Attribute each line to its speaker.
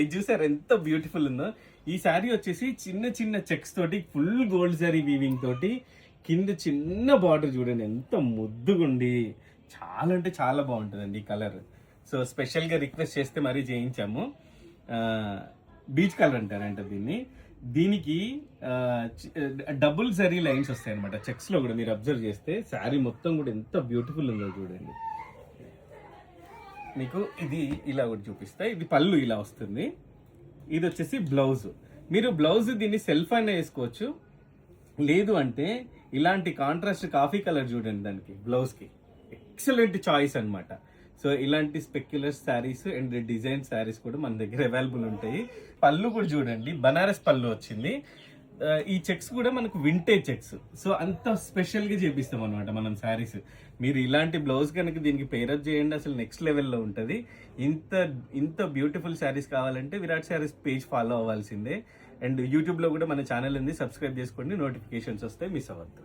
Speaker 1: ఇది చూసారు ఎంత బ్యూటిఫుల్ ఉందో. ఈ శారీ వచ్చేసి చిన్న చిన్న చెక్స్ తోటి ఫుల్ గోల్డ్ జరీ వీవింగ్ తోటి కింద చిన్న బార్డర్ చూడండి ఎంత ముద్దుగుండి చాలా అంటే చాలా బాగుంటుందండి ఈ కలర్. సో స్పెషల్గా రిక్వెస్ట్ చేస్తే మరీ చేయించాము. బీచ్ కలర్ అంటారంట దీన్ని. దీనికి డబుల్ జరీ లైన్స్ వస్తాయి అనమాట చెక్స్లో కూడా. మీరు అబ్జర్వ్ చేస్తే శారీ మొత్తం కూడా ఎంత బ్యూటిఫుల్ ఉందో చూడండి. మీకు ఇది ఇలా కూడా చూపిస్తా. ఇది పళ్ళు ఇలా వస్తుంది. ఇది వచ్చేసి బ్లౌజ్. మీరు బ్లౌజ్ దీన్ని సెల్ఫ్ అయినా వేసుకోవచ్చు, లేదు అంటే ఇలాంటి కాంట్రాస్ట్ కాఫీ కలర్ చూడండి దానికి బ్లౌజ్కి. ఎక్సలెంట్ చాయిస్ అనమాట. సో ఇలాంటి specular saris and design saris కూడా మన దగ్గర అవైలబుల్ ఉంటాయి. పళ్ళు కూడా చూడండి బనారస్ పళ్ళు వచ్చింది. ఈ చెక్స్ కూడా మనకు వింటేజ్ చెక్స్. సో అంత స్పెషల్గా చేపిస్తాం అనమాట మనం శారీస్. మీరు ఇలాంటి బ్లౌజ్ కనుక దీనికి పేరప్ చేయండి, అసలు నెక్స్ట్ లెవెల్లో ఉంటుంది. ఇంత ఇంత బ్యూటిఫుల్ శారీస్ కావాలంటే విరాట్ శారీస్ పేజ్ ఫాలో అవ్వాల్సిందే. అండ్ యూట్యూబ్లో కూడా మన ఛానల్ ఉంది, సబ్స్క్రైబ్ చేసుకోండి, నోటిఫికేషన్స్ వస్తాయి, మిస్ అవ్వద్దు.